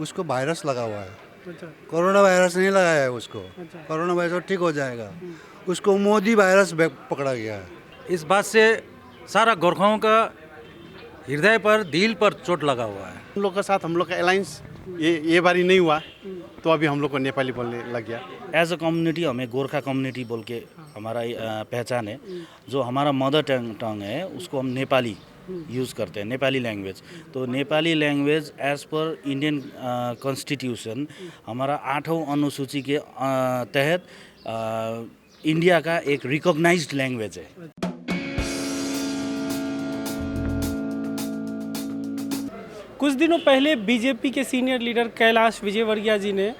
उसको वायरस लगा हुआ है। अच्छा। कोरोना वायरस नहीं लगाया है उसको। अच्छा। कोरोना वायरस ठीक हो जाएगा। उसको मोदी वायरस पकड़ा गया है। इस बात से सारा गोरखाओं का हृदय पर दिल पर चोट लगा हुआ है। हम लोग के साथ हम लोग का अलायंस ये बारी नहीं हुआ, तो अभी हम लोग को नेपाली बोलने लग गया। एज अ कम्युनिटी हमें गोरखा कम्युनिटी बोल के हमारा पहचान है। जो हमारा मदर टंग है उसको हम नेपाली यूज़ करते हैं, नेपाली लैंग्वेज। तो Nepali language as per Indian constitution हमारा 8वां अनुसूची के तहत इंडिया का एक रिकॉग्नाइज्ड लैंग्वेज है। कुछ दिनों पहले बीजेपी के सीनियर लीडर कैलाश विजयवर्गीय जी ने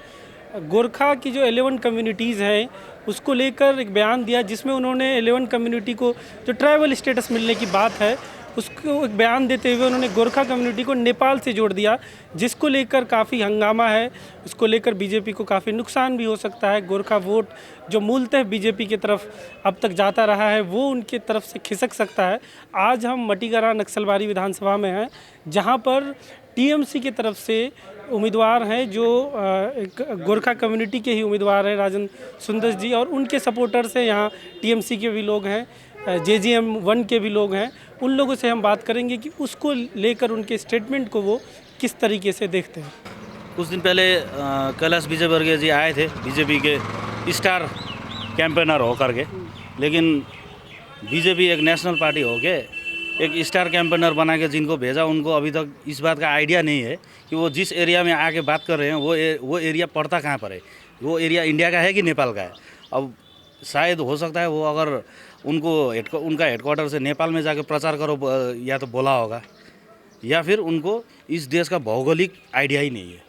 गोरखा की जो 11 कम्युनिटीज़ हैं उसको लेकर एक बयान दिया, जिसमें उन्होंने 11 कम्युनिटी को जो ट्राइबल स्टेटस मिलने की बात है उसको एक बयान देते हुए उन्होंने गोरखा कम्युनिटी को नेपाल से जोड़ दिया, जिसको लेकर काफ़ी हंगामा है। उसको लेकर बीजेपी को काफ़ी नुकसान भी हो सकता है। गोरखा वोट जो मूलतः बीजेपी की तरफ अब तक जाता रहा है वो उनके तरफ से खिसक सकता है। आज हम मटीगरा नक्सलबारी विधानसभा में हैं, जहां पर टीएमसी की तरफ से उम्मीदवार हैं जो एक गोरखा कम्युनिटी के ही उम्मीदवार हैं, राजन सुंदर जी, और उनके सपोर्टर्स हैं। यहाँ टीएमसी के भी लोग हैं, JGM 1 के भी लोग हैं। उन लोगों से हम बात करेंगे कि उसको लेकर उनके स्टेटमेंट को वो किस तरीके से देखते हैं। कुछ दिन पहले कैलाश विजयवर्गीय जी आए थे बीजेपी के स्टार कैंपेनर होकर के, लेकिन बीजेपी एक नेशनल पार्टी हो के एक स्टार कैंपेनर बना के जिनको भेजा उनको अभी तक इस बात का आइडिया नहीं है कि वो जिस एरिया में आके बात कर रहे हैं वो एरिया पड़ता कहाँ पर है, वो एरिया इंडिया का है कि नेपाल का है। अब शायद हो सकता है वो अगर उनका हेडक्वार्टर से नेपाल में जाके प्रचार करो या तो बोला होगा, या फिर उनको इस देश का भौगोलिक आइडिया ही नहीं है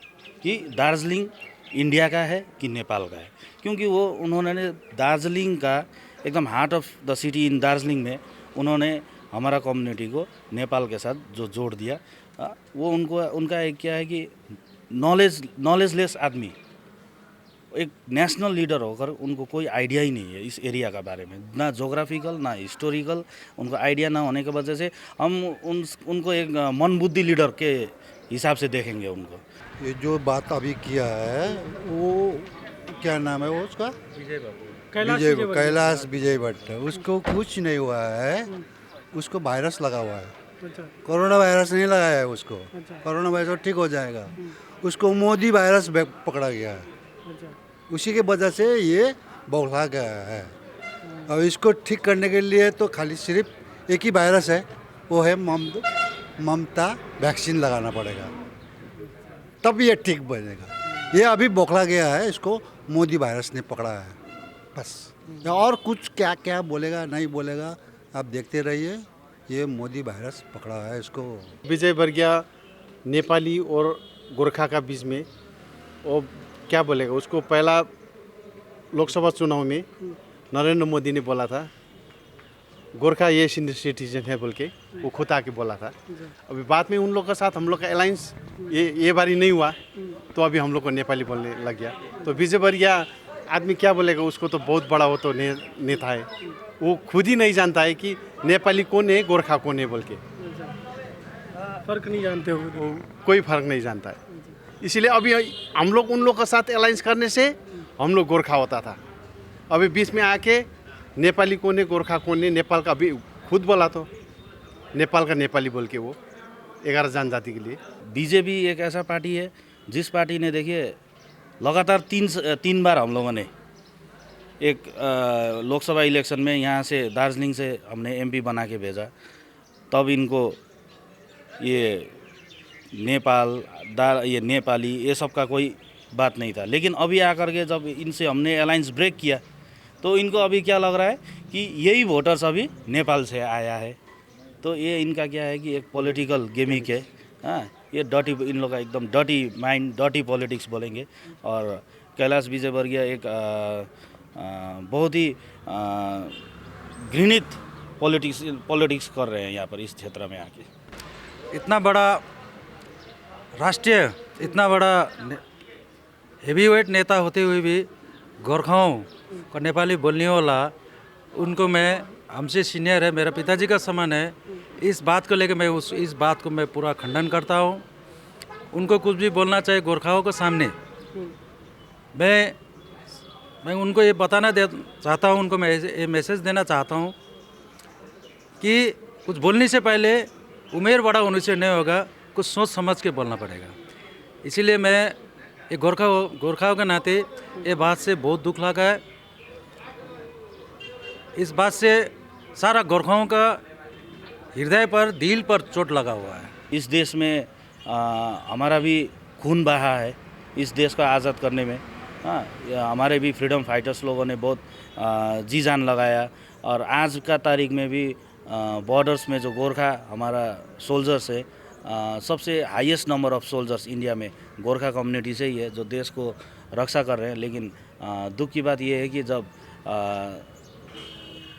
कि दार्जिलिंग इंडिया का है कि नेपाल का है। क्योंकि वो उन्होंने दार्जिलिंग का एकदम heart of the city in Darjeeling में उन्होंने हमारा कम्युनिटी को नेपाल के साथ जो जोड़ दिया, वो उनका एक क्या है कि नॉलेजलेस आदमी एक नेशनल लीडर होकर उनको कोई आइडिया ही नहीं है इस एरिया का बारे में, ना जोग्राफिकल ना हिस्टोरिकल उनको आइडिया ना होने की वजह से हम उनको एक मन बुद्धि लीडर के हिसाब से देखेंगे उनको। ये जो बात अभी किया है वो क्या नाम है वो उसका, कैलाश विजयवर्गीय। उसको कुछ नहीं हुआ है, उसको वायरस लगा हुआ है। अच्छा। कोरोना वायरस नहीं लगाया है उसको। अच्छा। कोरोना वायरस ठीक हो जाएगा। उसको मोदी वायरस पकड़ा गया है। अच्छा। उसी की वजह से ये बौखला गया है। और इसको ठीक करने के लिए तो खाली सिर्फ एक ही वायरस है, वो है ममता वैक्सीन लगाना पड़ेगा, तब ये ठीक बनेगा। ये अभी बौखला गया है, इसको मोदी वायरस ने पकड़ा है बस। और कुछ क्या क्या बोलेगा नहीं बोलेगा आप देखते रहिए। ये मोदी वायरस पकड़ा है इसको। विजयवर्गीय नेपाली और गोरखा का बीच में वो क्या बोलेगा, उसको पहला लोकसभा चुनाव में नरेंद्र मोदी ने बोला था गोरखा ये सिटीजन है बोल के, वो खुद आके बोला था। अभी बाद में उन लोग के साथ हम लोग का अलायंस ये बारी नहीं हुआ, तो अभी हम लोग को नेपाली बोलने लग गया। तो विजयवर्गीय आदमी क्या बोलेगा, उसको तो बहुत बड़ा वो तो नेता है, वो खुद ही नहीं जानता है कि नेपाली कौन है गोरखा कौन है बोल के। फर्क नहीं जानते हो? वो कोई फर्क नहीं जानता है। इसलिए अभी हम लोग उन लोग के साथ अलायंस करने से हम लोग गोरखा होता था। अभी बीच में आके नेपाली कौन है गोरखा कौन है, नेपाल का अभी खुद बोला तो नेपाल का नेपाली बोल के वो 11 जनजाति के लिए। बीजेपी एक ऐसा पार्टी है जिस पार्टी ने देखिए लगातार तीन बार हम लोगों ने एक लोकसभा इलेक्शन में यहाँ से दार्जिलिंग से हमने MP बना के भेजा, तब इनको ये नेपाली ये सब का कोई बात नहीं था। लेकिन अभी आकर के जब इनसे हमने अलायंस ब्रेक किया तो इनको अभी क्या लग रहा है कि यही वोटर्स अभी नेपाल से आया है। तो ये इनका क्या है कि एक पॉलिटिकल गेमिक है। हाँ, ये डर्टी, इन लोग का एकदम डर्टी माइंड, डर्टी पॉलिटिक्स बोलेंगे। और कैलाश विजयवर्गीय एक बहुत ही घृणित पॉलिटिक्स कर रहे हैं यहाँ पर इस क्षेत्र में आके। इतना बड़ा राष्ट्रीय, इतना बड़ा हेवीवेट नेता होते हुए भी गोरखाओं को नेपाली बोलने वाला, उनको मैं हमसे सीनियर है, मेरा पिताजी का समान है, इस बात को लेकर मैं इस बात को मैं पूरा खंडन करता हूँ। उनको कुछ भी बोलना चाहिए गोरखाओं के सामने। मैं उनको ये बताना चाहता हूँ, उनको मैं ये मैसेज देना चाहता हूँ कि कुछ बोलने से पहले उम्र बड़ा होने से नहीं होगा, कुछ सोच समझ के बोलना पड़ेगा। इसीलिए मैं एक गोरखाओं के नाते ये बात से बहुत दुख लगा है। इस बात से सारा गोरखाओं का हृदय पर, दिल पर चोट लगा हुआ है। इस देश में हमारा भी खून बहा है इस देश को आज़ाद करने में। हाँ, हमारे भी फ्रीडम फाइटर्स लोगों ने बहुत जी जान लगाया, और आज का तारीख में भी बॉर्डर्स में जो गोरखा हमारा सोल्जर्स है, सबसे highest number of soldiers India में गोरखा कम्युनिटी से ही है जो देश को रक्षा कर रहे हैं। लेकिन दुख की बात यह है कि जब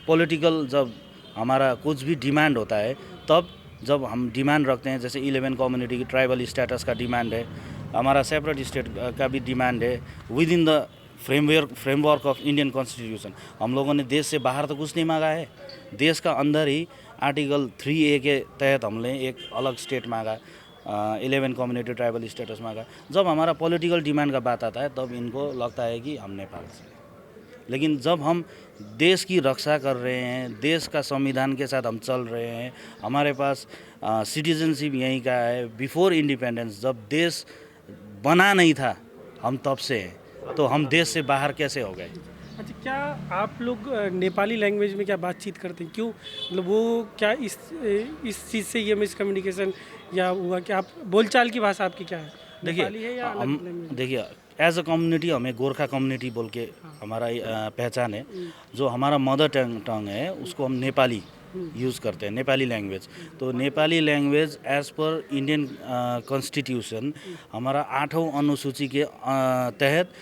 पॉलिटिकल जब हमारा कुछ भी डिमांड होता है, तब जब हम डिमांड रखते हैं, जैसे 11 कम्युनिटी की ट्राइबल स्टेटस का डिमांड है, हमारा सेपरेट स्टेट का भी डिमांड है with in the framework of Indian constitution. हम लोगों ने देश से बाहर तो कुछ नहीं मांगा है, देश का अंदर ही आर्टिकल 3A के तहत हमने एक अलग स्टेट मांगा, 11 कम्युनिटी ट्राइबल स्टेटस मांगा। जब हमारा पॉलिटिकल डिमांड का बात आता है तब इनको लगता है कि हम नेपाल से। लेकिन जब हम देश की रक्षा कर रहे हैं, देश का संविधान के साथ हम चल रहे हैं, हमारे पास सिटीजनशिप यहीं का है, बिफोर इंडिपेंडेंस जब देश बना नहीं था हम तब से हैं, तो हम देश से बाहर कैसे हो गए? अच्छा, क्या आप लोग नेपाली लैंग्वेज में क्या बातचीत करते हैं? क्यों, मतलब वो क्या इस चीज़ से ये मिसकम्युनिकेशन या हुआ कि आप बोलचाल की भाषा आपकी क्या है? नेपाली है या अलग लैंग्वेज? देखिए, एज अ कम्युनिटी हमें गोरखा कम्युनिटी बोल के हमारा पहचान है। जो हमारा मदर टंग है उसको हम नेपाली यूज़ करते हैं, नेपाली लैंग्वेज। तो Nepali language as per Indian constitution हमारा 8वां अनुसूची के तहत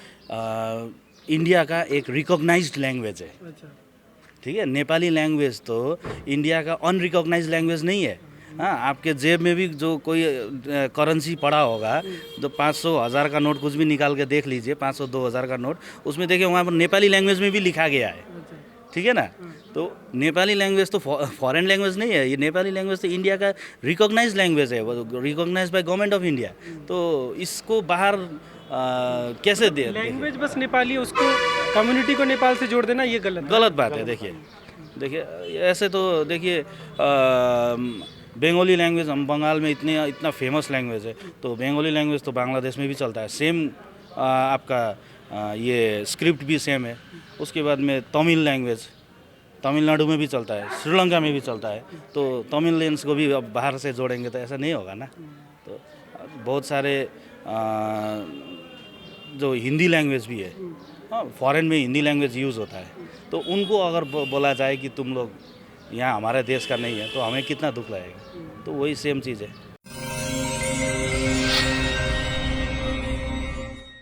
इंडिया का एक रिकॉग्नाइज्ड लैंग्वेज है। अच्छा, ठीक है, नेपाली लैंग्वेज तो इंडिया का अनरिकॉग्नाइज्ड लैंग्वेज नहीं है। हाँ, आपके जेब में भी जो कोई करेंसी पड़ा होगा, जो 500 1000 का नोट कुछ भी निकाल के देख लीजिए, 500 2000 का नोट, उसमें देखिए वहाँ पर नेपाली लैंग्वेज में भी लिखा गया है। ठीक है ना? तो नेपाली लैंग्वेज तो फॉरेन लैंग्वेज नहीं है, ये नेपाली लैंग्वेज तो इंडिया का रिकॉग्नाइज्ड लैंग्वेज है, वो recognised by government of India. तो इसको बाहर कैसे दे? लैंग्वेज बस नेपाली है, उसको कम्युनिटी को नेपाल से जोड़ देना ये गलत बात है। देखिए ऐसे तो देखिए बंगाली लैंग्वेज हम बंगाल में इतना फेमस लैंग्वेज है, तो बंगाली लैंग्वेज तो बांग्लादेश में भी चलता है, सेम आपका ये स्क्रिप्ट भी सेम है। उसके बाद में तमिल लैंग्वेज तमिलनाडु में भी चलता है, श्रीलंका में भी चलता है। तो तमिलियंस को भी अब बाहर से जोड़ेंगे तो ऐसा नहीं होगा ना। तो बहुत सारे जो हिंदी लैंग्वेज भी है, हाँ, फॉरेन में हिंदी लैंग्वेज यूज़ होता है, तो उनको अगर बोला जाए कि तुम लोग यहाँ हमारे देश का नहीं है, तो हमें कितना दुख लगेगा। तो वही सेम चीज़ है।